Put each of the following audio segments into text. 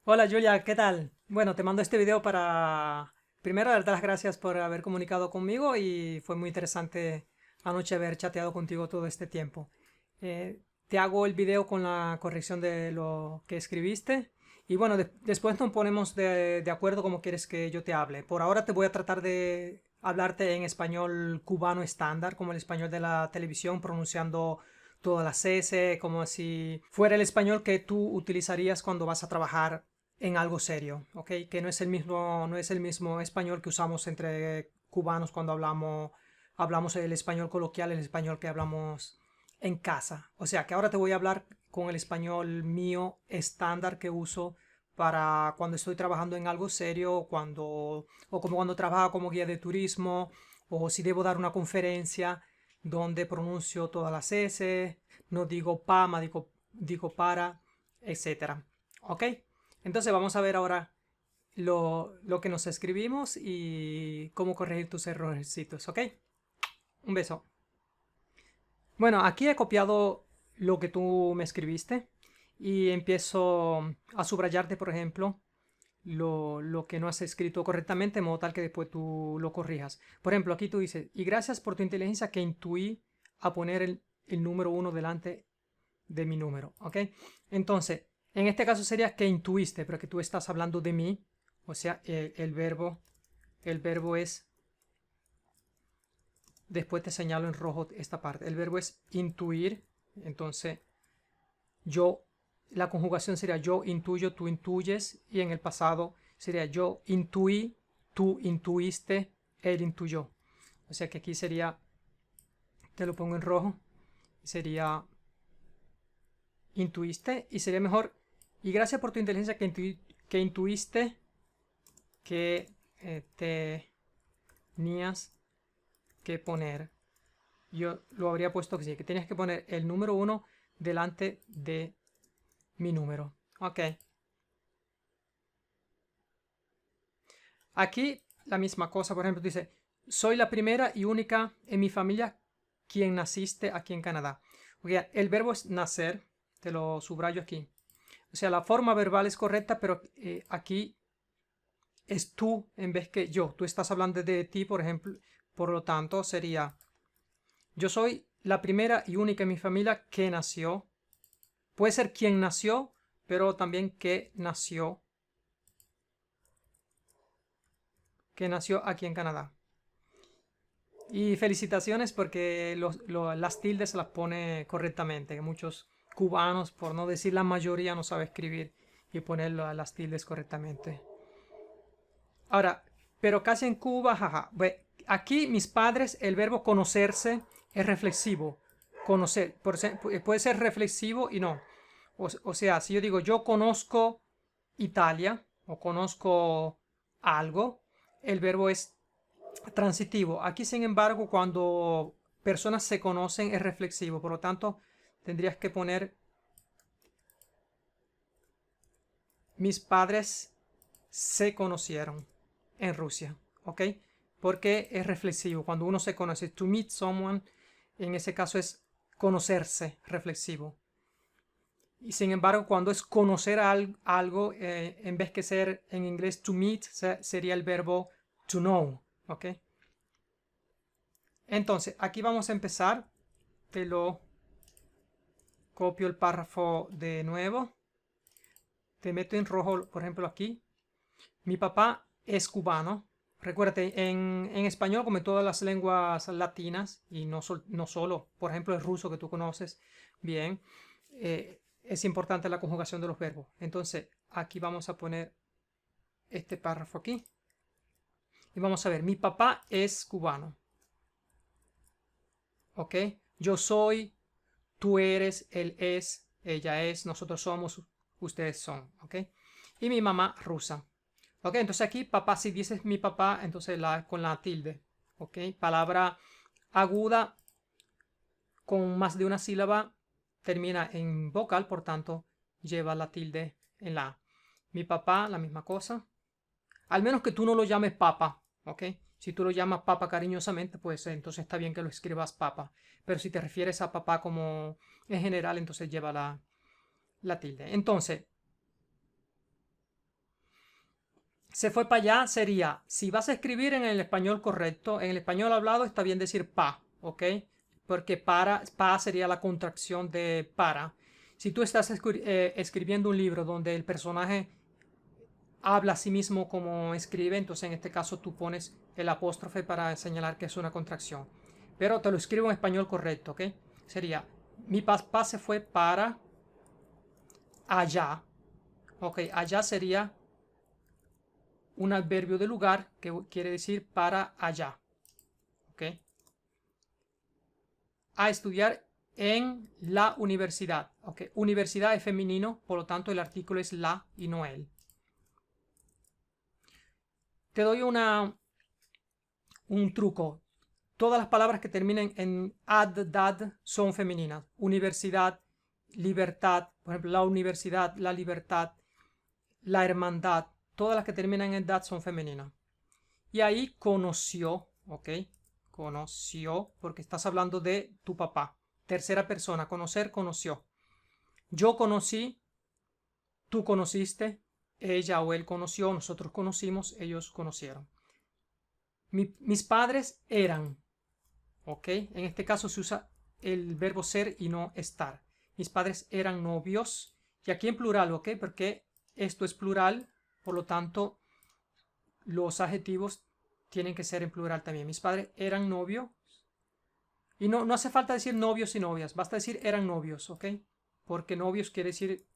Hola Julia, ¿qué tal? Bueno, te mando este video para primero darte las gracias por haber comunicado conmigo y fue muy interesante anoche haber chateado contigo todo este tiempo. Te hago el video con la corrección de lo que escribiste y bueno, después nos ponemos de acuerdo cómo quieres que yo te hable. Por ahora te voy a tratar de hablarte en español cubano estándar, como el español de la televisión, pronunciando todas las S, como si fuera el español que tú utilizarías cuando vas a trabajar en algo serio, ¿ok? Que no es el mismo español que usamos entre cubanos cuando hablamos el español coloquial, el español que hablamos en casa. O sea, que ahora te voy a hablar con el español mío estándar que uso para cuando estoy trabajando en algo serio, o como cuando trabajo como guía de turismo, o si debo dar una conferencia donde pronuncio todas las S, no digo pama, digo para, etcétera. ¿Ok? Entonces vamos a ver ahora lo que nos escribimos y cómo corregir tus errorcitos, ¿ok? Un beso. Bueno, aquí he copiado lo que tú me escribiste y empiezo a subrayarte, por ejemplo, lo que no has escrito correctamente, de modo tal que después tú lo corrijas. Por ejemplo, aquí tú dices, y gracias por tu inteligencia que intuí a poner el número uno delante de mi número, ¿ok? Entonces, en este caso sería que intuiste, pero que tú estás hablando de mí, o sea, el verbo es, después te señalo en rojo esta parte, el verbo es intuir, entonces yo, la conjugación sería yo intuyo, tú intuyes, y en el pasado sería yo intuí, tú intuiste, él intuyó. O sea que aquí sería, te lo pongo en rojo, sería intuiste, y sería mejor, y gracias por tu inteligencia que intuiste que tenías que poner, yo lo habría puesto que sí, que tenías que poner el número uno delante de mi número. Ok. Aquí la misma cosa, por ejemplo, dice, soy la primera y única en mi familia quien naciste aquí en Canadá. Okay, el verbo es nacer, te lo subrayo aquí. O sea, la forma verbal es correcta, pero aquí es tú en vez que yo. Tú estás hablando de ti, por ejemplo, por lo tanto sería, yo soy la primera y única en mi familia que nació. Puede ser quien nació, pero también que nació aquí en Canadá. Y felicitaciones porque las tildes las pone correctamente. Muchos cubanos, por no decir la mayoría, no sabe escribir y poner las tildes correctamente. Ahora, pero casi en Cuba, jaja. Aquí mis padres, el verbo conocerse es reflexivo. Conocer, puede ser reflexivo y no. O sea, si yo digo yo conozco Italia o conozco algo, el verbo es transitivo. Aquí, sin embargo, cuando personas se conocen es reflexivo. Por lo tanto, tendrías que poner mis padres se conocieron en Rusia, ¿ok? Porque es reflexivo. Cuando uno se conoce, to meet someone, en ese caso es conocerse, reflexivo. Y sin embargo, cuando es conocer algo, en vez que ser en inglés to meet, sería el verbo to know, ¿ok? Entonces, aquí vamos a empezar. Te lo copio el párrafo de nuevo. Te meto en rojo, por ejemplo, aquí. Mi papá es cubano. Recuérdate, en español, como en todas las lenguas latinas, y no solo, por ejemplo, el ruso que tú conoces bien, es importante la conjugación de los verbos. Entonces, aquí vamos a poner este párrafo aquí. Y vamos a ver, mi papá es cubano. ¿Ok? Yo soy, tú eres, él es, ella es, nosotros somos, ustedes son. ¿Ok? Y mi mamá rusa. Ok, entonces aquí papá, si dices mi papá, entonces con la tilde. Ok, palabra aguda con más de una sílaba termina en vocal, por tanto lleva la tilde en la A. Mi papá, la misma cosa. Al menos que tú no lo llames papa, ok. Si tú lo llamas papa cariñosamente, pues entonces está bien que lo escribas papa. Pero si te refieres a papá como en general, entonces lleva la tilde. Entonces, se fue para allá sería, si vas a escribir en el español correcto, en el español hablado está bien decir pa, ¿ok? Porque pa sería la contracción de para. Si tú estás escribiendo un libro donde el personaje habla a sí mismo como escribe, entonces en este caso tú pones el apóstrofe para señalar que es una contracción. Pero te lo escribo en español correcto, ¿ok? Sería, mi papá se fue para allá. Ok, allá sería un adverbio de lugar que quiere decir para allá. ¿Ok? A estudiar en la universidad. ¿Ok? Universidad es femenino, por lo tanto el artículo es la y no él. Te doy un truco. Todas las palabras que terminen en ad, dad son femeninas. Universidad, libertad, por ejemplo, la universidad, la libertad, la hermandad. Todas las que terminan en dad son femeninas. Y ahí conoció, ¿ok? Conoció, porque estás hablando de tu papá. Tercera persona, conocer, conoció. Yo conocí, tú conociste, ella o él conoció, nosotros conocimos, ellos conocieron. Mis padres eran, ¿ok? En este caso se usa el verbo ser y no estar. Mis padres eran novios, y aquí en plural, ¿ok? Porque esto es plural, por lo tanto, los adjetivos tienen que ser en plural también. Mis padres eran novios. Y no hace falta decir novios y novias, basta decir eran novios, ¿ok? Porque novios quiere decir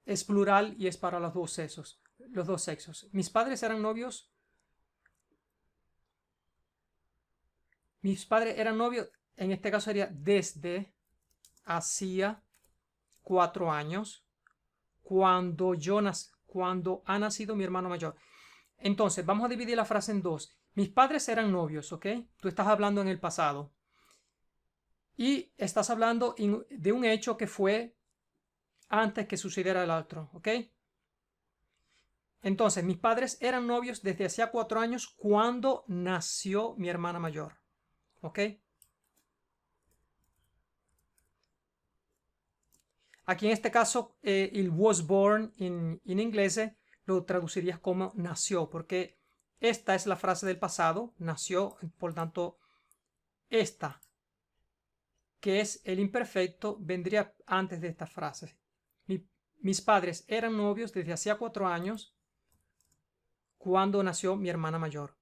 es plural y es para los dos sexos. Los dos sexos. Mis padres eran novios. Mis padres eran novios. En este caso sería desde hacía 4 años. Cuando ha nacido mi hermano mayor. Entonces, vamos a dividir la frase en dos. Mis padres eran novios, ¿ok? Tú estás hablando en el pasado. Y estás hablando de un hecho que fue antes que sucediera el otro, ¿ok? Entonces, mis padres eran novios desde hacía 4 años cuando nació mi hermana mayor, ¿ok? Aquí en este caso, el was born en inglés lo traducirías como nació, porque esta es la frase del pasado, nació, por tanto, esta, que es el imperfecto, vendría antes de esta frase. Mis padres eran novios desde hacía 4 años cuando nació mi hermana mayor.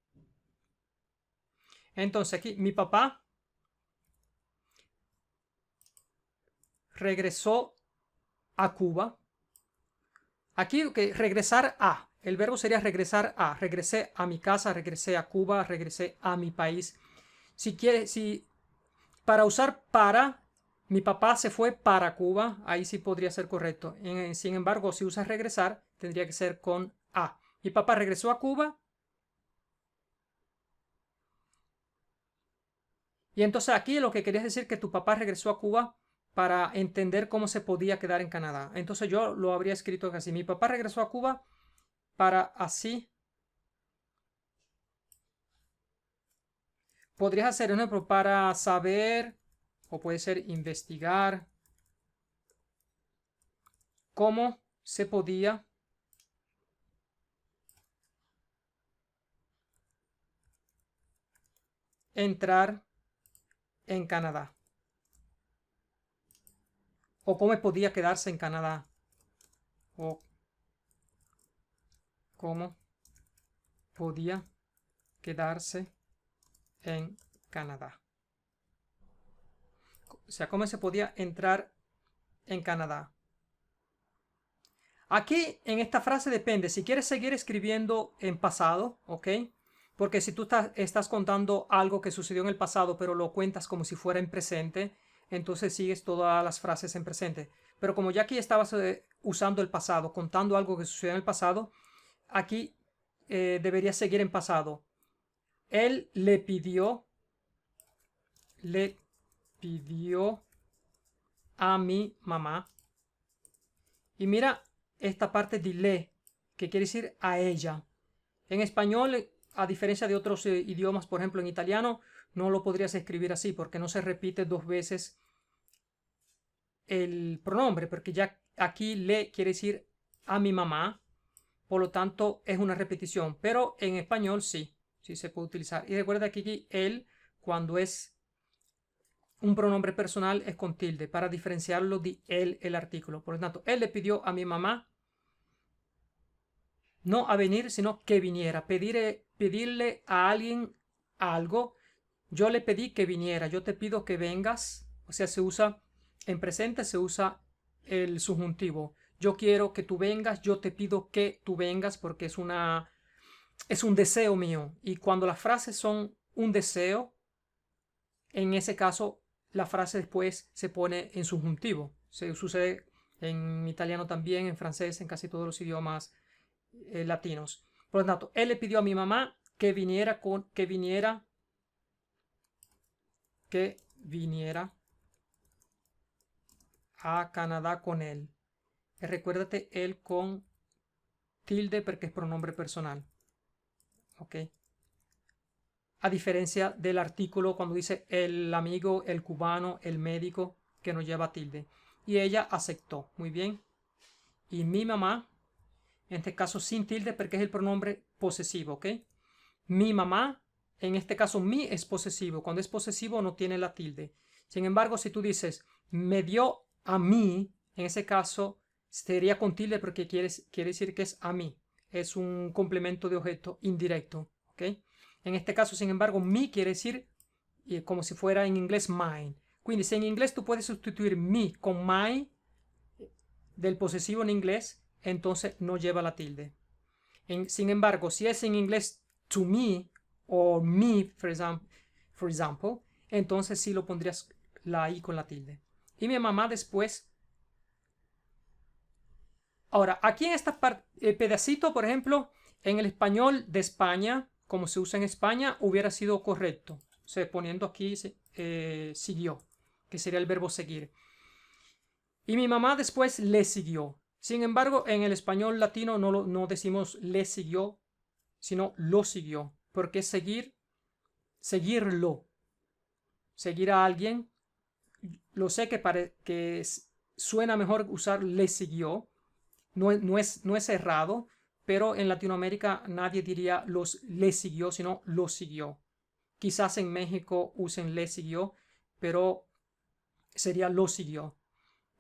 Entonces aquí mi papá regresó a Cuba. Aquí regresar a. El verbo sería regresar a. Regresé a mi casa, regresé a Cuba, regresé a mi país. Si para usar para, mi papá se fue para Cuba, ahí sí podría ser correcto. Sin embargo, si usas regresar, tendría que ser con a. Mi papá regresó a Cuba. Y entonces aquí lo que querías decir que tu papá regresó a Cuba para entender cómo se podía quedar en Canadá. Entonces yo lo habría escrito así. Mi papá regresó a Cuba para así. Podrías hacer un ejemplo para saber, o puede ser investigar, cómo se podía entrar en Canadá. O cómo podía quedarse en Canadá. O cómo podía quedarse en Canadá. O sea, cómo se podía entrar en Canadá. Aquí en esta frase depende. Si quieres seguir escribiendo en pasado, ¿ok? Porque si tú estás contando algo que sucedió en el pasado, pero lo cuentas como si fuera en presente, entonces sigues todas las frases en presente. Pero como ya aquí estabas usando el pasado, contando algo que sucedió en el pasado, aquí deberías seguir en pasado. Él le pidió a mi mamá. Y mira esta parte de le, que quiere decir a ella. En español, a diferencia de otros idiomas, por ejemplo en italiano, no lo podrías escribir así porque no se repite 2 veces el pronombre, porque ya aquí le quiere decir a mi mamá, por lo tanto es una repetición, pero en español sí se puede utilizar. Y recuerda que aquí él, cuando es un pronombre personal, es con tilde para diferenciarlo de él, el artículo. Por lo tanto, él le pidió a mi mamá no a venir, sino que viniera. Pedirle a alguien algo. Yo le pedí que viniera, yo te pido que vengas. O sea, se usa en presente, se usa el subjuntivo. Yo quiero que tú vengas, yo te pido que tú vengas, porque es un deseo mío. Y cuando las frases son un deseo, en ese caso la frase después se pone en subjuntivo. Se sucede en italiano también, en francés, en casi todos los idiomas latinos. Por lo tanto, él le pidió a mi mamá que viniera a Canadá con él. Recuérdate él con tilde porque es pronombre personal. ¿Ok? A diferencia del artículo cuando dice el amigo, el cubano, el médico, que no lleva tilde. Y ella aceptó. Muy bien. Y mi mamá, en este caso sin tilde porque es el pronombre posesivo. ¿Ok? Mi mamá, en este caso mi es posesivo. Cuando es posesivo no tiene la tilde. Sin embargo, si tú dices me dio a mí, en ese caso sería con tilde porque quiere decir que es a mí. Es un complemento de objeto indirecto. ¿Ok? En este caso, sin embargo, mi quiere decir como si fuera en inglés mine. Quindi, si en inglés tú puedes sustituir mi con my del posesivo en inglés, entonces no lleva la tilde. Sin embargo, si es en inglés to me o me, for example, entonces sí lo pondrías la i con la tilde. Y mi mamá después. Ahora, aquí en esta pedacito, por ejemplo, en el español de España, como se usa en España, hubiera sido correcto. O sea, poniendo aquí siguió, que sería el verbo seguir. Y mi mamá después le siguió. Sin embargo, en el español latino no decimos le siguió, sino lo siguió. Porque seguirlo. Seguir a alguien. Lo sé que suena mejor usar le siguió. No es errado, pero en Latinoamérica nadie diría le siguió, sino lo siguió. Quizás en México usen le siguió, pero sería lo siguió.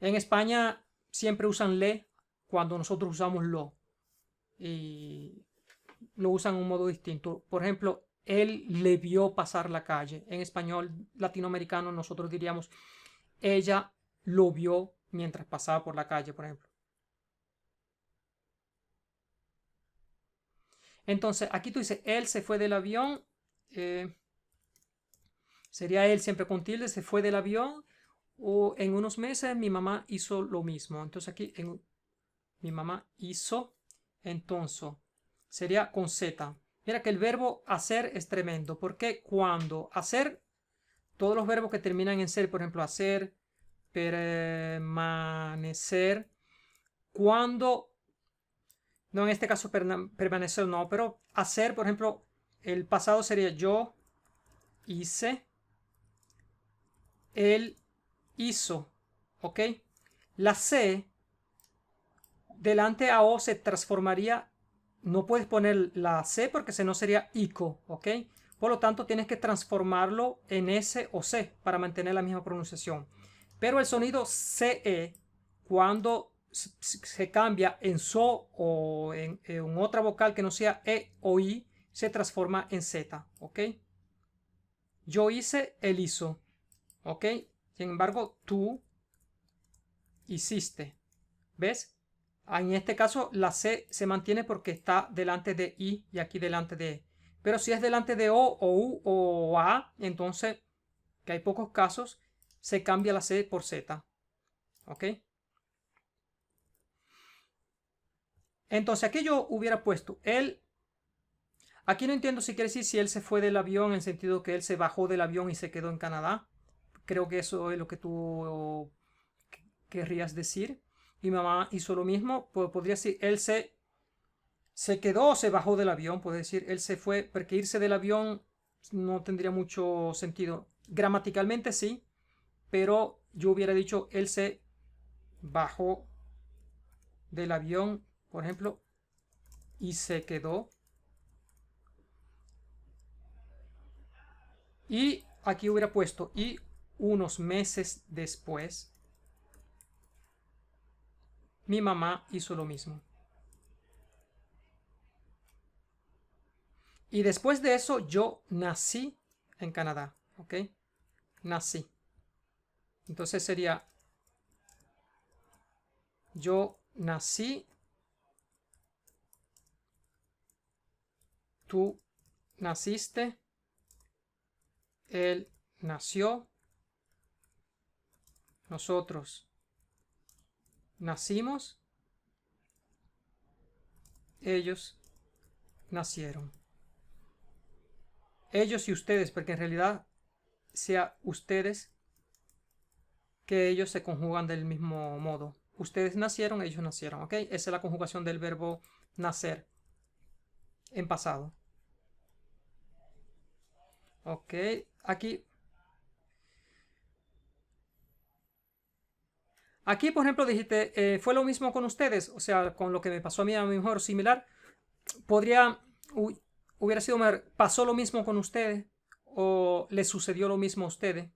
En España siempre usan le cuando nosotros usamos lo. Y lo usan de un modo distinto. Por ejemplo, él le vio pasar la calle. En español latinoamericano nosotros diríamos ella lo vio mientras pasaba por la calle, por ejemplo. Entonces, aquí tú dices, él se fue del avión. Sería él siempre con tilde, se fue del avión. O en unos meses mi mamá hizo lo mismo. Entonces aquí mi mamá hizo. Entonces sería con Z. Mira que el verbo hacer es tremendo. Porque cuando hacer, todos los verbos que terminan en ser, por ejemplo, hacer, permanecer. Cuando, no en este caso permanecer no, pero hacer, por ejemplo, el pasado sería yo hice, él hizo, ¿ok? La C delante a O se transformaría, no puedes poner la C porque si no sería ICO, ¿ok? Por lo tanto tienes que transformarlo en S o C para mantener la misma pronunciación. Pero el sonido CE, cuando se cambia en SO o en otra vocal que no sea E o I, se transforma en Z, ¿ok? Yo hice, él hizo, ¿ok? Sin embargo, tú hiciste, ¿ves? En este caso la C se mantiene porque está delante de I y aquí delante de E. Pero si es delante de O o U o A, entonces, que hay pocos casos, se cambia la C por Z. ¿Ok? Entonces aquí yo hubiera puesto él. Aquí no entiendo si quiere decir si él se fue del avión en el sentido que él se bajó del avión y se quedó en Canadá. Creo que eso es lo que tú querrías decir. Mi mamá hizo lo mismo. Podría decir él se quedó o se bajó del avión, puede decir, él se fue, porque irse del avión no tendría mucho sentido. Gramaticalmente sí, pero yo hubiera dicho, él se bajó del avión Por ejemplo, y se quedó. Y aquí hubiera puesto y unos meses después mi mamá hizo lo mismo. Y después de eso yo nací en Canadá, ¿ok? Nací. Entonces sería yo nací, tú naciste, él nació, nosotros nacimos, ellos nacieron. Ellos y ustedes, porque en realidad sea ustedes que ellos se conjugan del mismo modo. Ustedes nacieron, ellos nacieron, ¿ok? Esa es la conjugación del verbo nacer en pasado. Ok, aquí. Aquí, por ejemplo, dijiste, fue lo mismo con ustedes, o sea, con lo que me pasó a mí, a lo mejor similar. Podría, hubiera sido, pasó lo mismo con ustedes o le sucedió lo mismo a ustedes.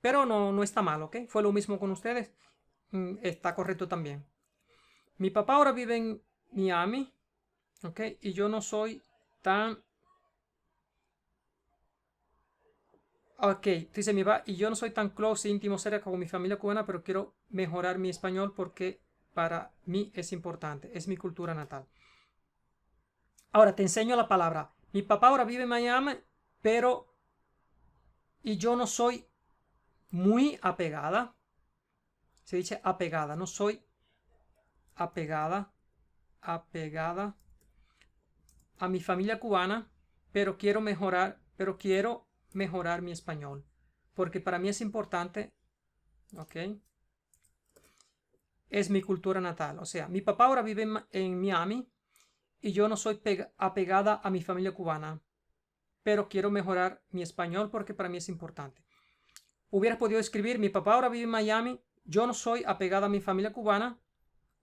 Pero no está mal, ¿ok? Fue lo mismo con ustedes. Está correcto también. Mi papá ahora vive en Miami, ¿ok? Y yo no soy tan... Ok, dice mi papá, y yo no soy tan close, íntimo, cerca con mi familia cubana, pero quiero mejorar mi español porque para mí es importante, es mi cultura natal. Ahora te enseño la palabra. Mi papá ahora vive en Miami, pero... Y yo no soy muy apegada. Se dice apegada, no soy apegada, apegada a mi familia cubana, pero quiero mejorar mi español, porque para mí es importante, ¿ok? Es mi cultura natal, o sea, mi papá ahora vive en Miami y yo no soy apegada a mi familia cubana, pero quiero mejorar mi español porque para mí es importante. Hubieras podido escribir, mi papá ahora vive en Miami, yo no soy apegada a mi familia cubana,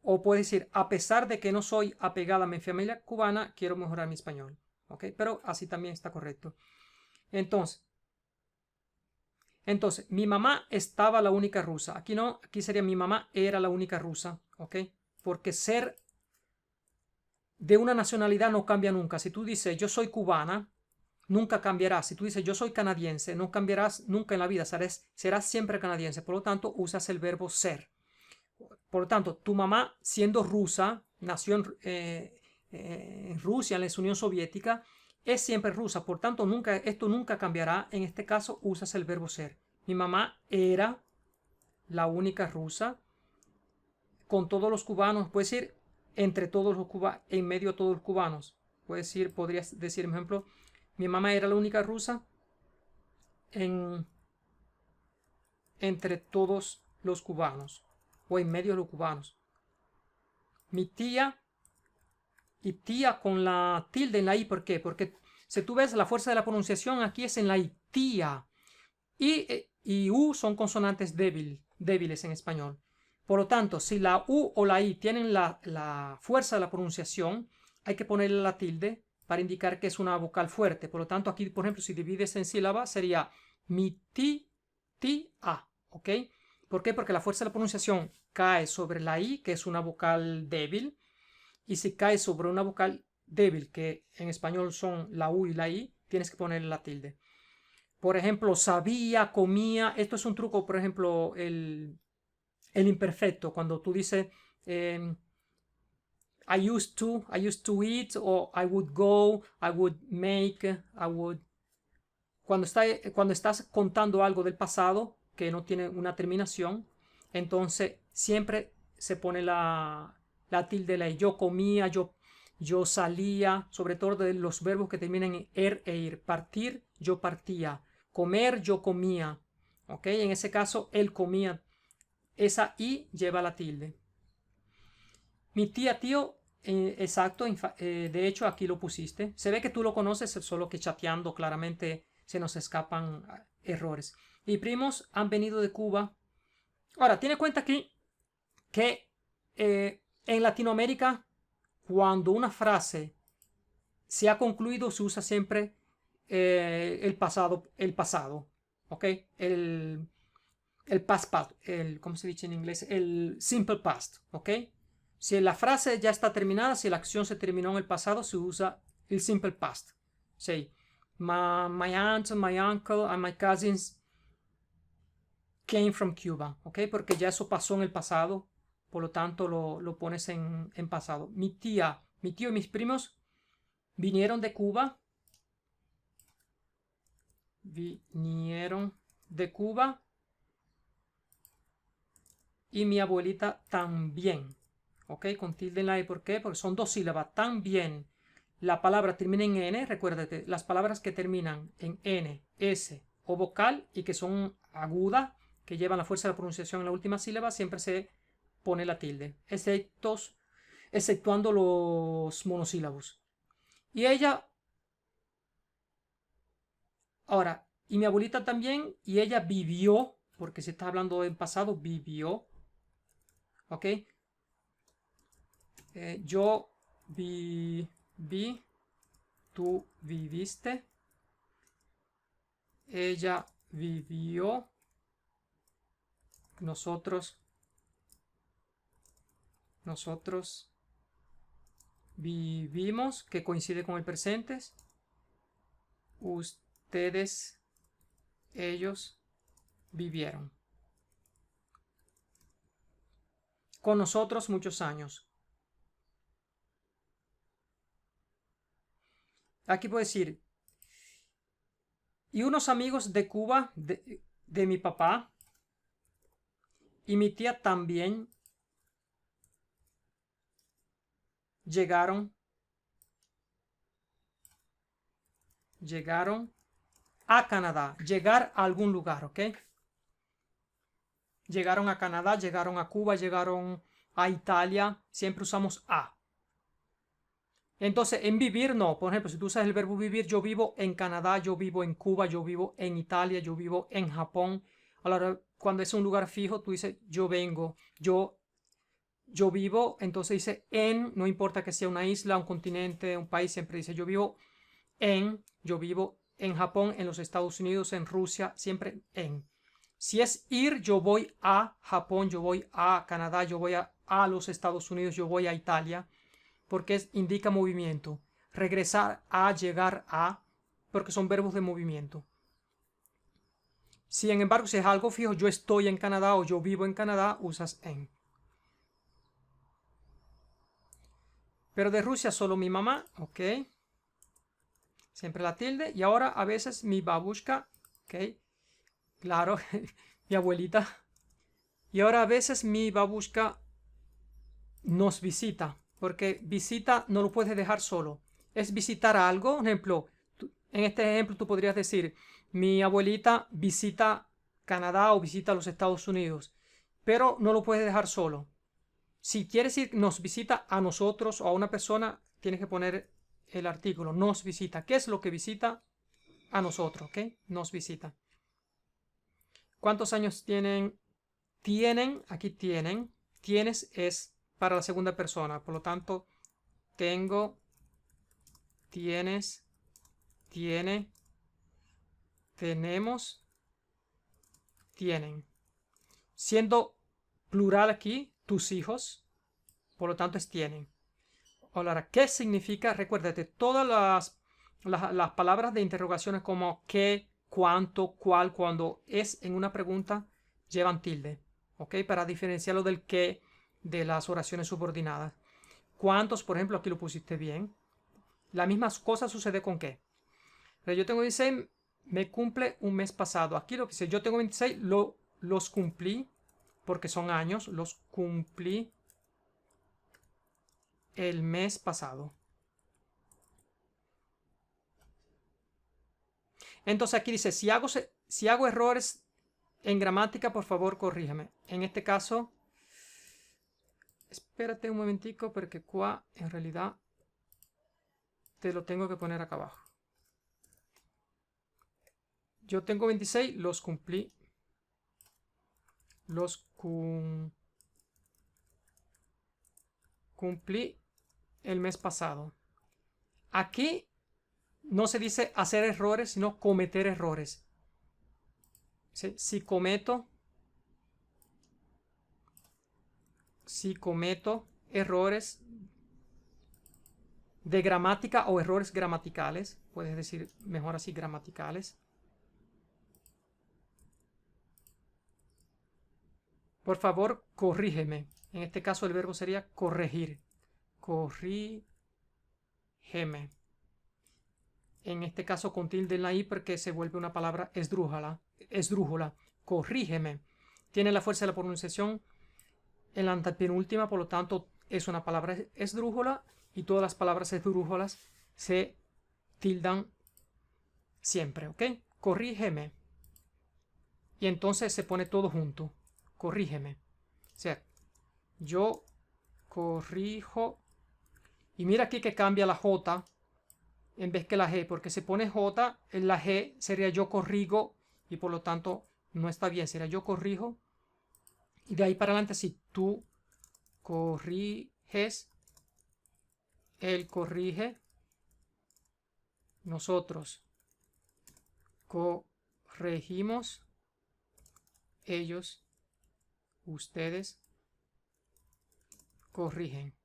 o puedes decir, a pesar de que no soy apegada a mi familia cubana, quiero mejorar mi español. ¿Ok? Pero así también está correcto. Entonces, mi mamá estaba la única rusa. Aquí no, aquí sería mi mamá era la única rusa. ¿Ok? Porque ser de una nacionalidad no cambia nunca. Si tú dices yo soy cubana, nunca cambiarás. Si tú dices yo soy canadiense, no cambiarás nunca en la vida. Serás siempre canadiense. Por lo tanto, usas el verbo ser. Por lo tanto, tu mamá, siendo rusa, nació en Rusia, en la Unión Soviética, es siempre rusa. Por tanto, esto nunca cambiará. En este caso, usas el verbo ser. Mi mamá era la única rusa con todos los cubanos. Puedes decir entre todos los cubanos, en medio de todos los cubanos. Podrías decir, por ejemplo, mi mamá era la única rusa en, entre todos los cubanos o en medio de los cubanos. Mi tía y tía con la tilde en la i, ¿por qué? Porque si tú ves la fuerza de la pronunciación aquí es en la i, tía. Y u son consonantes débiles en español. Por lo tanto, si la u o la i tienen la fuerza de la pronunciación, hay que ponerle la tilde para indicar que es una vocal fuerte. Por lo tanto, aquí, por ejemplo, si divides en sílaba, sería mi ti, a. ¿Ok? ¿Por qué? Porque la fuerza de la pronunciación cae sobre la i, que es una vocal débil, y si cae sobre una vocal débil, que en español son la u y la i, tienes que ponerle la tilde. Por ejemplo, sabía, comía. Esto es un truco, por ejemplo, el imperfecto. Cuando tú dices I used to eat, o I would go, I would make, I would. Cuando estás contando algo del pasado que no tiene una terminación, entonces siempre se pone la tilde, la yo comía, yo salía, sobre todo de los verbos que terminan en e ir. Partir, yo partía. Comer, yo comía. ¿Ok? En ese caso, él comía. Esa i lleva la tilde. Mi tía, tío, exacto. De hecho, aquí lo pusiste. Se ve que tú lo conoces, solo que chateando claramente se nos escapan errores. Y primos han venido de Cuba. Ahora, tiene cuenta aquí que en Latinoamérica cuando una frase se ha concluido, se usa siempre el pasado, ¿ok? El past, ¿cómo se dice en inglés? El simple past, ¿ok? Si la frase ya está terminada, si la acción se terminó en el pasado, se usa el simple past. Sí. My aunt, my uncle, and my cousins came from Cuba, ¿ok? Porque ya eso pasó en el pasado, por lo tanto lo pones en pasado. Mi tío y mis primos vinieron de Cuba. Vinieron de Cuba. Y mi abuelita también. ¿Ok? Con tilde en la I. ¿Por qué? Porque son dos sílabas. También. La palabra termina en N. Recuérdate, las palabras que terminan en N, S o vocal y que son agudas, que llevan la fuerza de la pronunciación en la última sílaba, siempre se pone la tilde. Exceptuando los monosílabos. Y ella... Ahora, y mi abuelita también, y ella vivió, porque se está hablando en pasado, vivió. ¿Ok? Yo viví, tú viviste, ella vivió, nosotros vivimos, que coincide con el presente, ustedes, ellos vivieron. Con nosotros muchos años. Aquí puedo decir, y unos amigos de Cuba, de mi papá, y mi tía también llegaron a Canadá. Llegar a algún lugar, ¿ok? Llegaron a Canadá, llegaron a Cuba, llegaron a Italia. Siempre usamos a. Entonces, en vivir no. Por ejemplo, si tú usas el verbo vivir, yo vivo en Canadá, yo vivo en Cuba, yo vivo en Italia, yo vivo en Japón. Ahora, cuando es un lugar fijo, tú dices yo vengo, yo vivo. Entonces dice en, no importa que sea una isla, un continente, un país, siempre dice yo vivo en Japón, en los Estados Unidos, en Rusia, siempre en. Si es ir, yo voy a Japón, yo voy a Canadá, yo voy a los Estados Unidos, yo voy a Italia, porque indica movimiento. Regresar a, llegar a, porque son verbos de movimiento. Sin embargo, si es algo fijo, yo estoy en Canadá o yo vivo en Canadá, usas en. Pero de Rusia solo mi mamá, ok. Siempre la tilde. Y ahora a veces mi babushka, ok. Claro, mi abuelita. Y ahora a veces mi babushka nos visita, porque visita no lo puedes dejar solo. Es visitar algo. Por ejemplo, en este ejemplo tú podrías decir, mi abuelita visita Canadá o visita los Estados Unidos, pero no lo puedes dejar solo. Si quieres decir nos visita a nosotros o a una persona, tienes que poner el artículo, nos visita. ¿Qué es lo que visita? A nosotros, ¿ok? Nos visita. ¿Cuántos años tienen? Aquí tienen. Tienes es para la segunda persona. Por lo tanto, tengo, tienes, tiene, tenemos, tienen. Siendo plural aquí, tus hijos, por lo tanto es tienen. Ahora, ¿qué significa? Recuérdate, todas las palabras de interrogaciones como qué, cuánto, cuál, cuando es en una pregunta, llevan tilde, ¿ok? Para diferenciarlo del qué de las oraciones subordinadas. ¿Cuántos? Por ejemplo, aquí lo pusiste bien. La misma cosa sucede con qué. Pero yo tengo 16, me cumple un mes pasado. Aquí lo que dice, yo tengo 26, los cumplí, porque son años, los cumplí el mes pasado. Entonces aquí dice, si hago errores en gramática, por favor, corrígeme. En este caso, espérate un momentico, porque qua en realidad te lo tengo que poner acá abajo. Yo tengo 26, los cumplí. Los cumplí el mes pasado. Aquí no se dice hacer errores, sino cometer errores. ¿Sí? Si cometo errores de gramática o errores gramaticales, puedes decir mejor así, gramaticales, por favor, corrígeme. En este caso el verbo sería corregir. Corrígeme. En este caso con tilde en la i porque se vuelve una palabra esdrújula. Corrígeme. Tiene la fuerza de la pronunciación en la antepenúltima, por lo tanto es una palabra esdrújula y todas las palabras esdrújulas se tildan siempre, ¿ok? Corrígeme. Y entonces se pone todo junto. Corrígeme. O sea, yo corrijo. Y mira aquí que cambia la J en vez que la G, porque se pone J, en la G sería yo corrigo y por lo tanto no está bien, sería yo corrijo. Y de ahí para adelante, si tú corriges, él corrige, nosotros corregimos, ellos, ustedes corrigen.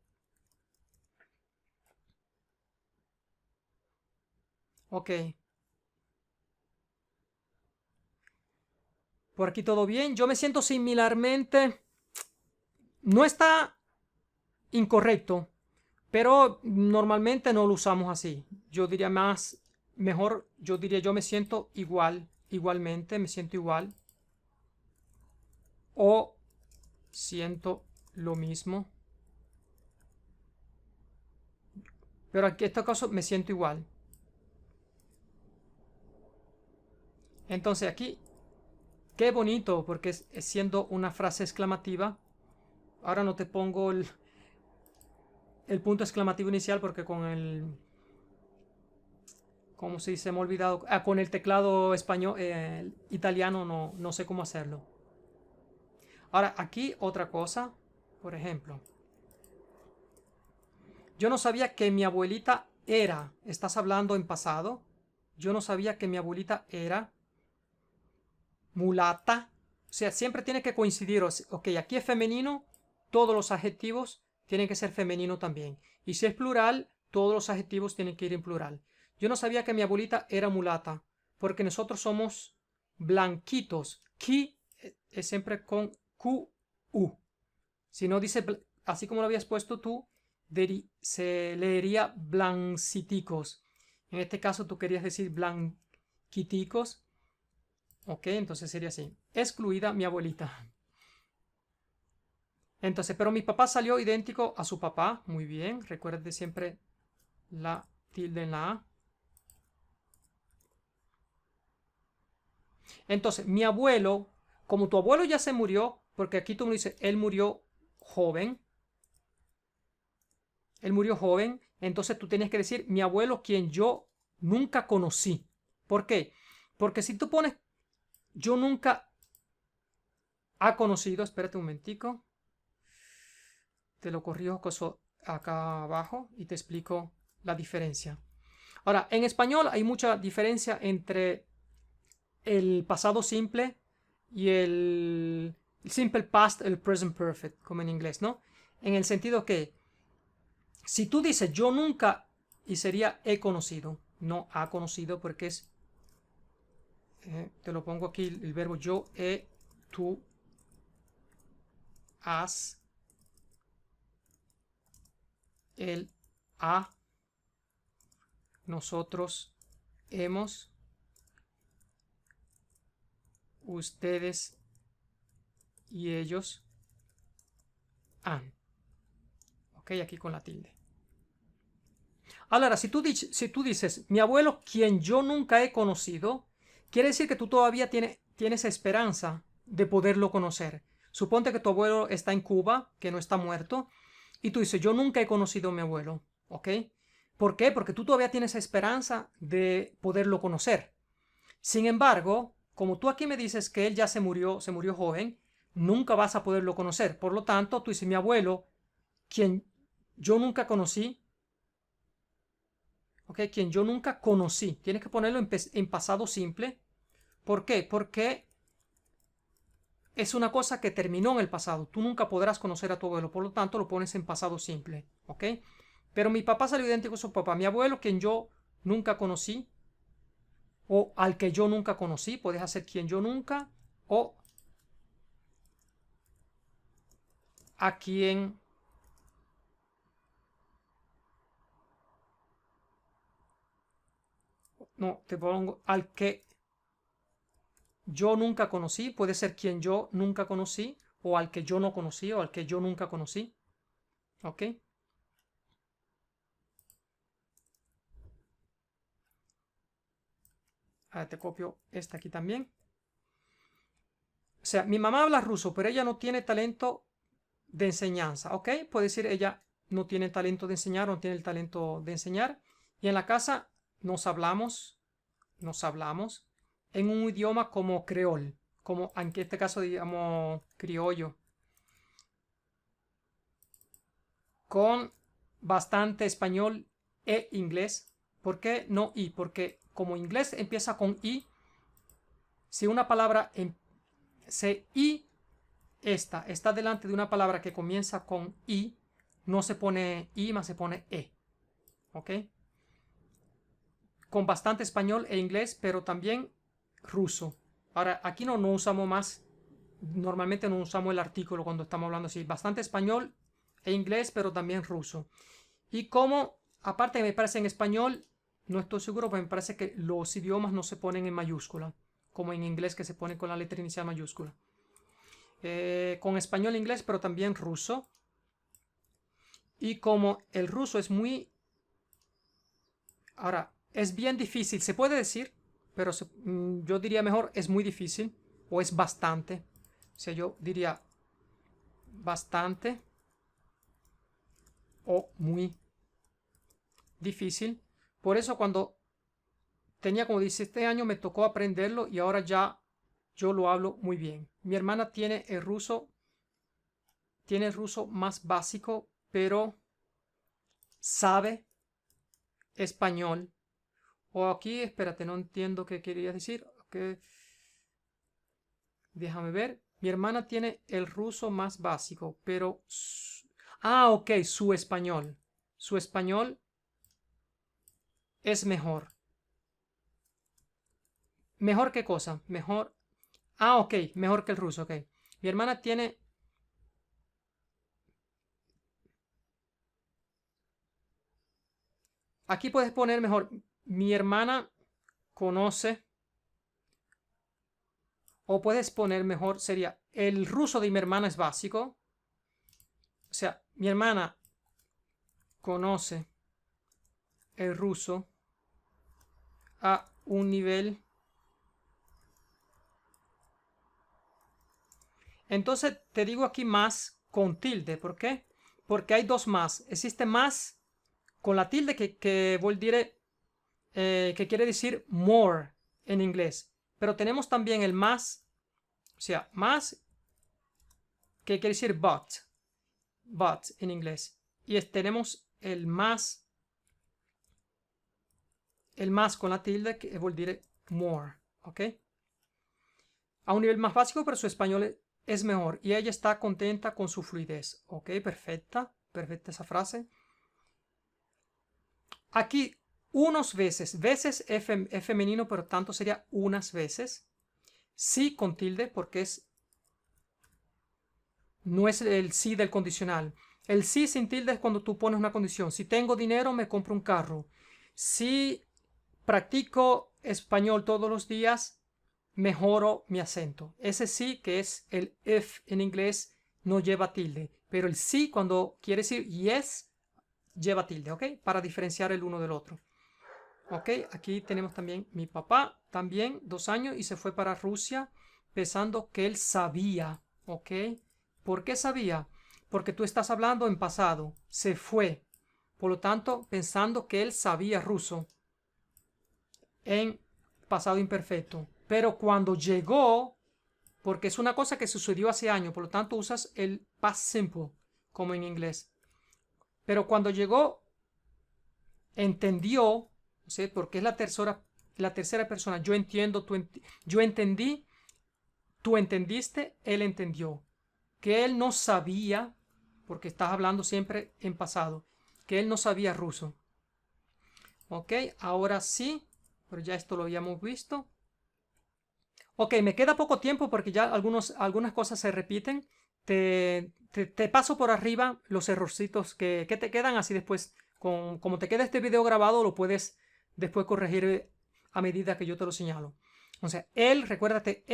Ok. Por aquí todo bien. Yo me siento similarmente. No está incorrecto, pero normalmente no lo usamos así. Yo diría mejor, yo diría yo me siento igualmente, me siento igual. O siento lo mismo. Pero aquí en este caso me siento igual. Entonces aquí, qué bonito, porque es siendo una frase exclamativa. Ahora no te pongo el punto exclamativo inicial porque con el... ¿Cómo se dice? Me he olvidado. Con el teclado español, italiano no sé cómo hacerlo. Ahora, aquí otra cosa. Por ejemplo, yo no sabía que mi abuelita era. Estás hablando en pasado. Yo no sabía que mi abuelita era mulata. O sea, siempre tiene que coincidir. Ok, aquí es femenino. Todos los adjetivos tienen que ser femenino también. Y si es plural, todos los adjetivos tienen que ir en plural. Yo no sabía que mi abuelita era mulata, porque nosotros somos blanquitos. Ki es siempre con Q-U. Si no dice, así como lo habías puesto tú, se leería blanciticos. En este caso tú querías decir blanquiticos. Ok, entonces sería así. Excluida mi abuelita. Entonces, pero mi papá salió idéntico a su papá. Muy bien, recuerde siempre la tilde en la A. Entonces, mi abuelo, como tu abuelo ya se murió, porque aquí tú me dices, él murió joven. Él murió joven, entonces tú tienes que decir, mi abuelo quien yo nunca conocí. ¿Por qué? Porque si tú pones, yo nunca ha conocido, espérate un momentico, te lo corrijo acá abajo y te explico la diferencia. Ahora, en español hay mucha diferencia entre el pasado simple y el simple past, el present perfect, como en inglés, ¿no? En el sentido que si tú dices yo nunca y sería he conocido, no ha conocido porque es, te lo pongo aquí el verbo yo, he, tú, has, él, ha, nosotros, hemos, ustedes y ellos han. Ok, aquí con la tilde. Ahora, si tú dices, mi abuelo, quien yo nunca he conocido, quiere decir que tú todavía tienes esperanza de poderlo conocer. Suponte que tu abuelo está en Cuba, que no está muerto, y tú dices, yo nunca he conocido a mi abuelo, ¿ok? ¿Por qué? Porque tú todavía tienes esperanza de poderlo conocer. Sin embargo, como tú aquí me dices que él ya se murió joven, nunca vas a poderlo conocer. Por lo tanto, tú dices, mi abuelo, quien yo nunca conocí, ¿ok? Quien yo nunca conocí. Tienes que ponerlo en pasado simple. ¿Por qué? Porque es una cosa que terminó en el pasado. Tú nunca podrás conocer a tu abuelo, por lo tanto lo pones en pasado simple, ¿ok? Pero mi papá salió idéntico a su papá. Mi abuelo, quien yo nunca conocí, o al que yo nunca conocí, puedes hacer quien yo nunca, o a quien no, te pongo al que yo nunca conocí, puede ser quien yo nunca conocí, o al que yo no conocí, o al que yo nunca conocí, ¿ok? Ahora te copio esta aquí también. O sea, mi mamá habla ruso, pero ella no tiene talento de enseñanza, ¿ok? Puede decir ella no tiene talento de enseñar o no tiene el talento de enseñar. Y en la casa nos hablamos en un idioma como creol, como en este caso digamos criollo, con bastante español e inglés. ¿Por qué no i? Porque como inglés empieza con i, si una palabra se i está delante de una palabra que comienza con i, no se pone i, más se pone e. ¿Ok? Con bastante español e inglés, pero también ruso. Ahora, aquí no usamos más, normalmente no usamos el artículo cuando estamos hablando así. Bastante español e inglés, pero también ruso. Y como, aparte me parece en español, no estoy seguro, pero me parece que los idiomas no se ponen en mayúscula, como en inglés que se pone con la letra inicial mayúscula. Con español e inglés, pero también ruso. Y como el ruso es muy... Ahora, es bien difícil, se puede decir, pero yo diría mejor es muy difícil o es bastante. O sea, yo diría bastante o muy difícil. Por eso cuando tenía como 17 años me tocó aprenderlo y ahora ya yo lo hablo muy bien. Mi hermana tiene el ruso más básico, pero sabe español. O aquí, espérate, no entiendo qué quería decir. Okay. Déjame ver. Mi hermana tiene el ruso más básico, pero... Ah, ok, su español. Su español es mejor. ¿Mejor qué cosa? Mejor... Ah, ok, mejor que el ruso, ok. Mi hermana tiene... Aquí puedes poner mejor. Mi hermana conoce... O puedes poner mejor, sería... El ruso de mi hermana es básico. O sea, mi hermana conoce el ruso a un nivel. Entonces te digo aquí más con tilde. ¿Por qué? Porque hay dos más. Existe más con la tilde que que quiere decir more en inglés. Pero tenemos también el más, o sea, más que quiere decir but en inglés. Y tenemos el más con la tilde que vuol dire more, ¿ok? A un nivel más básico, pero su español es mejor. Y ella está contenta con su fluidez, ¿ok? Perfecta esa frase. Aquí, unos veces es femenino, pero tanto sería unas veces. Sí con tilde, porque no es el sí del condicional. El sí sin tilde es cuando tú pones una condición. Si tengo dinero, me compro un carro. Si practico español todos los días, mejoro mi acento. Ese sí, que es el if en inglés, no lleva tilde. Pero el sí, cuando quiere decir yes, lleva tilde, ¿ok? Para diferenciar el uno del otro. Ok, aquí tenemos también mi papá, también 2 años, y se fue para Rusia pensando que él sabía, ¿ok? ¿Por qué sabía? Porque tú estás hablando en pasado, se fue, por lo tanto, pensando que él sabía ruso en pasado imperfecto. Pero cuando llegó, porque es una cosa que sucedió hace años, por lo tanto usas el past simple, como en inglés. Pero cuando llegó, entendió ¿sí? Porque es la tercera persona. Yo entiendo, yo entendí, tú entendiste, él entendió. Que él no sabía, porque estás hablando siempre en pasado, que él no sabía ruso. Ok, ahora sí, pero ya esto lo habíamos visto. Ok, me queda poco tiempo porque ya algunas cosas se repiten. Te paso por arriba los errorcitos que te quedan, así después, como te queda este video grabado, lo puedes después corregir a medida que yo te lo señalo. O sea, él, recuérdate,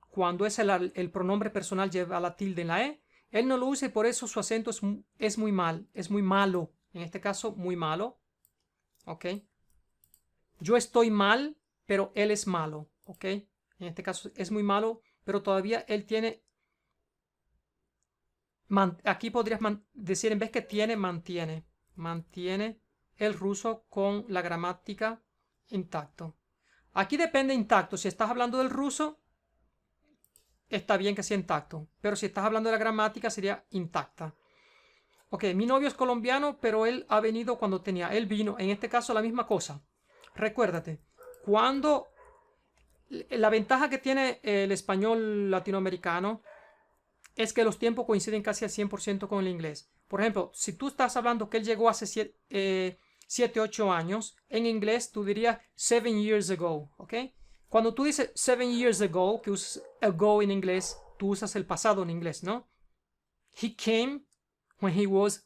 cuando es el pronombre personal lleva la tilde en la E, él no lo usa y por eso su acento es muy malo. En este caso, muy malo. Ok. Yo estoy mal, pero él es malo. Ok. En este caso es muy malo, pero todavía él tiene. Aquí podrías decir, en vez que tiene, mantiene. Mantiene el ruso con la gramática intacto. Aquí depende intacto. Si estás hablando del ruso, está bien que sea intacto. Pero si estás hablando de la gramática, sería intacta. Ok, mi novio es colombiano, pero él ha venido cuando tenía. Él vino, en este caso, la misma cosa. Recuérdate, cuando la ventaja que tiene el español latinoamericano es que los tiempos coinciden casi al 100% con el inglés. Por ejemplo, si tú estás hablando que él llegó hace 7, 8 años, en inglés tú dirías 7 years ago, ¿ok? Cuando tú dices 7 years ago, que usas ago en inglés, tú usas el pasado en inglés, ¿no? He came when he was,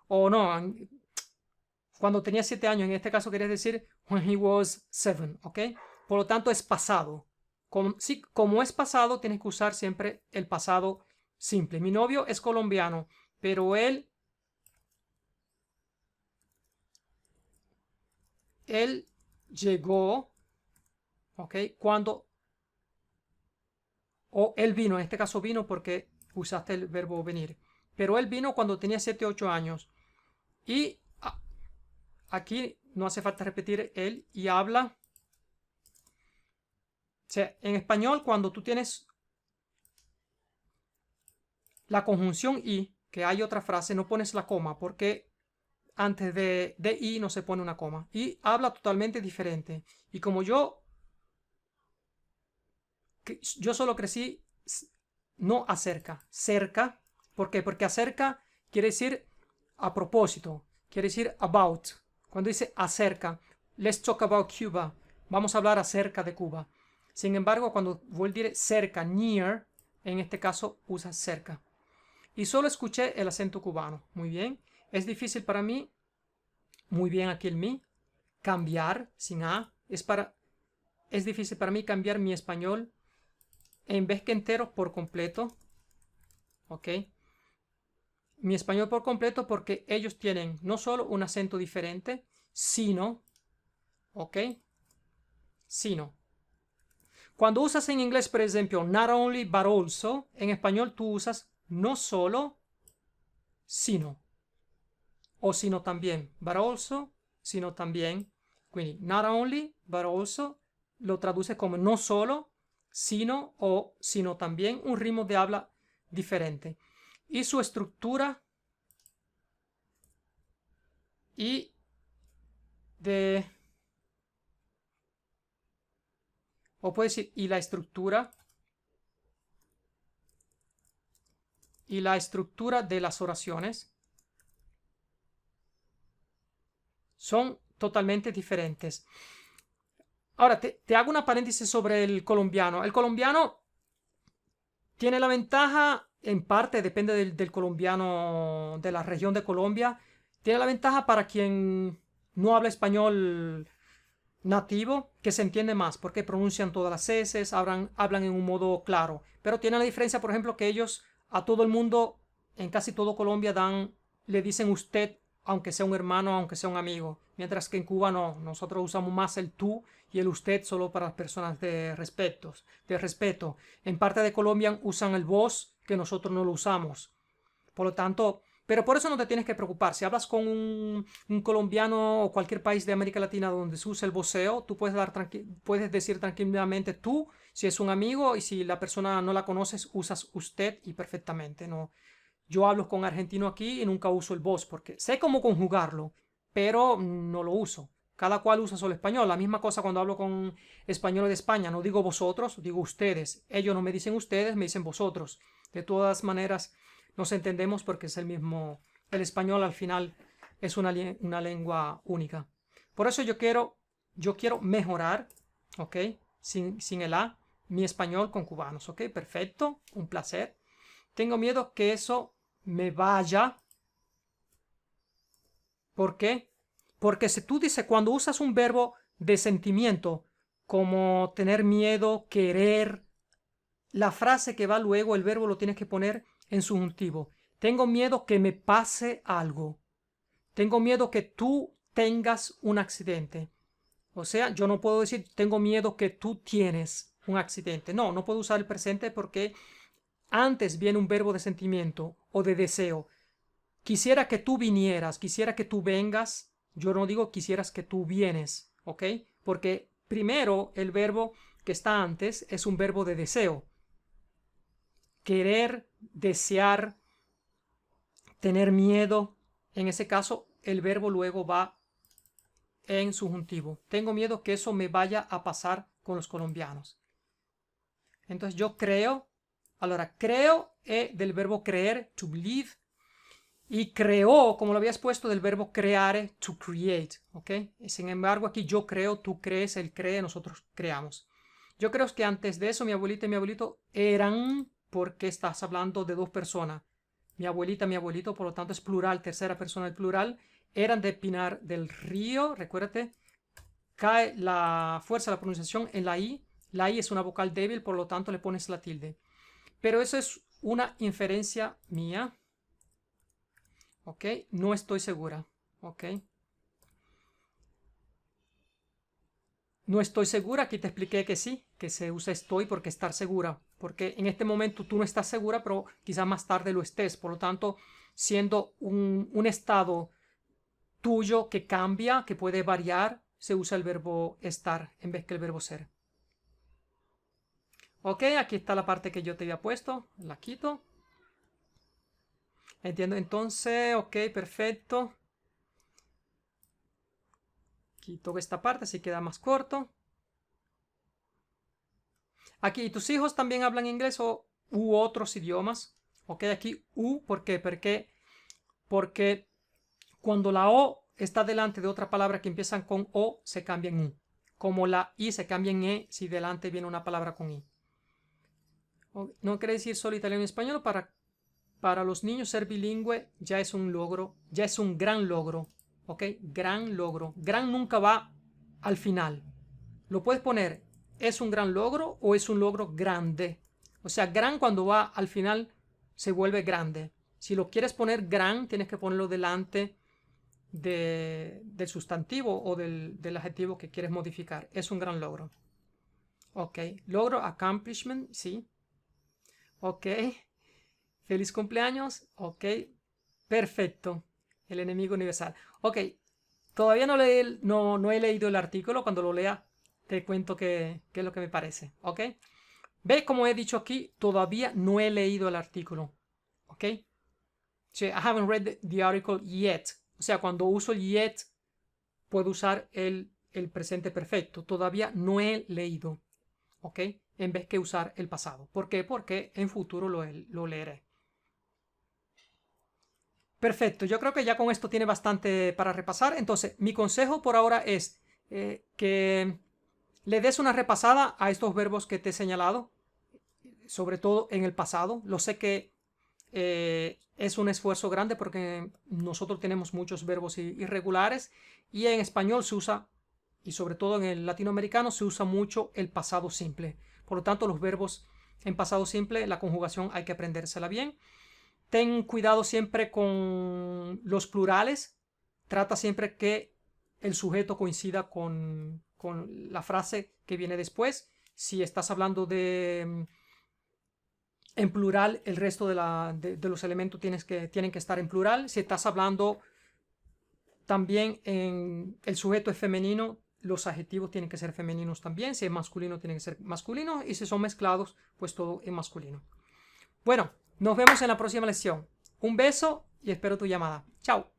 o no, cuando tenía 7 años, en este caso querías decir when he was 7, ¿ok? Por lo tanto es pasado. Como es pasado, tienes que usar siempre el pasado simple. Mi novio es colombiano, pero él llegó, ¿ok? O él vino, en este caso vino porque usaste el verbo venir. Pero él vino cuando tenía 7, 8 años. Y aquí no hace falta repetir él y habla. O sea, en español, cuando tú tienes la conjunción y, que hay otra frase, no pones la coma porque antes de y no se pone una coma. Y habla totalmente diferente. Y como yo solo crecí no acerca, cerca. ¿Por qué? Porque acerca quiere decir a propósito, quiere decir about. Cuando dice acerca, let's talk about Cuba, vamos a hablar acerca de Cuba. Sin embargo, cuando voy a decir cerca, near, en este caso usa cerca. Y solo escuché el acento cubano. Muy bien. Es difícil para mí, muy bien aquí el mi, cambiar sin A. Es difícil para mí cambiar mi español en vez que entero por completo. ¿Ok? Mi español por completo porque ellos tienen no solo un acento diferente, sino, ¿ok? Sino. Cuando usas en inglés, por ejemplo, not only but also, en español tú usas no solo, sino. O sino también. But also, sino también. Quindi, not only, but also, lo traduce como no solo, sino o sino también, un ritmo de habla diferente. Y su estructura y o puede decir y la estructura de las oraciones son totalmente diferentes. Ahora te hago una paréntesis sobre el colombiano. El colombiano tiene la ventaja, en parte depende del colombiano de la región de Colombia, tiene la ventaja para quien no habla español nativo, que se entiende más porque pronuncian todas las S, hablan en un modo claro. Pero tiene la diferencia, por ejemplo, que ellos a todo el mundo, en casi todo Colombia, le dicen usted, aunque sea un hermano, aunque sea un amigo. Mientras que en Cuba no, nosotros usamos más el tú y el usted solo para las personas de respeto. En parte de Colombia usan el vos, que nosotros no lo usamos. Por lo tanto, pero por eso no te tienes que preocupar. Si hablas con un colombiano o cualquier país de América Latina donde se usa el voceo, tú puedes decir tranquilamente tú, si es un amigo, y si la persona no la conoces, usas usted y perfectamente. No, yo hablo con argentino aquí y nunca uso el vos porque sé cómo conjugarlo, pero no lo uso. Cada cual usa solo español. La misma cosa cuando hablo con españoles de España. No digo vosotros, digo ustedes. Ellos no me dicen ustedes, me dicen vosotros. De todas maneras, nos entendemos porque es el mismo. El español al final es una lengua única. Por eso yo quiero mejorar, ¿ok? Sin el A, mi español con cubanos, ¿ok? Perfecto, un placer. Tengo miedo que eso me vaya. ¿Por qué? Porque si tú dices, cuando usas un verbo de sentimiento, como tener miedo, querer, la frase que va luego, el verbo lo tienes que poner en subjuntivo. Tengo miedo que me pase algo. Tengo miedo que tú tengas un accidente. O sea, yo no puedo decir, tengo miedo que tú tienes un accidente. No, no puedo usar el presente porque antes viene un verbo de sentimiento o de deseo. Quisiera que tú vinieras, quisiera que tú vengas. Yo no digo quisieras que tú vienes, ¿ok? Porque primero el verbo que está antes es un verbo de deseo. Querer, desear, tener miedo. En ese caso, el verbo luego va en subjuntivo. Tengo miedo que eso me vaya a pasar con los colombianos. Entonces yo creo. Allora, creo es del verbo creer, to believe. Y creó, como lo habías puesto, del verbo creare, to create, ¿ok? Sin embargo, aquí yo creo, tú crees, él cree, nosotros creamos. Yo creo que antes de eso mi abuelita y mi abuelito eran, porque estás hablando de dos personas. Mi abuelita, mi abuelito, por lo tanto es plural, tercera persona del plural. Eran de Pinar del Río, recuérdate, cae la fuerza de la pronunciación en la I. La I es una vocal débil, por lo tanto le pones la tilde. Pero eso es una inferencia mía. ¿Ok? No estoy segura. ¿Ok? No estoy segura. Aquí te expliqué que sí, que se usa estoy porque estar segura. Porque en este momento tú no estás segura, pero quizás más tarde lo estés. Por lo tanto, siendo un estado tuyo que cambia, que puede variar, se usa el verbo estar en vez que el verbo ser. Ok, aquí está la parte que yo te había puesto. La quito. Entiendo. Entonces, ok, perfecto. Quito esta parte, así queda más corto. Aquí, ¿tus hijos también hablan inglés u otros idiomas? Ok, aquí U, ¿por qué? Porque cuando la O está delante de otra palabra que empiezan con O, se cambia en U. Como la I se cambia en E si delante viene una palabra con I. No quiere decir solo italiano y español. Para los niños ser bilingüe ya es un logro, ya es un gran logro. ¿Ok? Gran logro. Gran nunca va al final. Lo puedes poner, ¿es un gran logro o es un logro grande? O sea, gran cuando va al final se vuelve grande. Si lo quieres poner gran, tienes que ponerlo delante del sustantivo o del adjetivo que quieres modificar. Es un gran logro. Ok. Logro, accomplishment, sí. Ok. Feliz cumpleaños. Ok. Perfecto. El enemigo universal. Ok. Todavía no he leído el artículo. Cuando lo lea te cuento qué es lo que me parece. ¿Ok? ¿Ves? Como he dicho aquí, todavía no he leído el artículo. ¿Ok? So, I haven't read the article yet. O sea, cuando uso el yet, puedo usar el presente perfecto. Todavía no he leído. ¿Ok? En vez que usar el pasado. ¿Por qué? Porque en futuro lo leeré. Perfecto, yo creo que ya con esto tiene bastante para repasar. Entonces, mi consejo por ahora es que le des una repasada a estos verbos que te he señalado, sobre todo en el pasado. Lo sé que es un esfuerzo grande porque nosotros tenemos muchos verbos irregulares y en español se usa, y sobre todo en el latinoamericano, se usa mucho el pasado simple. Por lo tanto, los verbos en pasado simple, la conjugación hay que aprendérsela bien. Ten cuidado siempre con los plurales. Trata siempre que el sujeto coincida con la frase que viene después. Si estás hablando en plural, el resto de los elementos tienen que estar en plural. Si estás hablando también en el sujeto es femenino, los adjetivos tienen que ser femeninos también. Si es masculino, tiene que ser masculino. Y si son mezclados, pues todo es masculino. Bueno, nos vemos en la próxima lección. Un beso y espero tu llamada. Chao.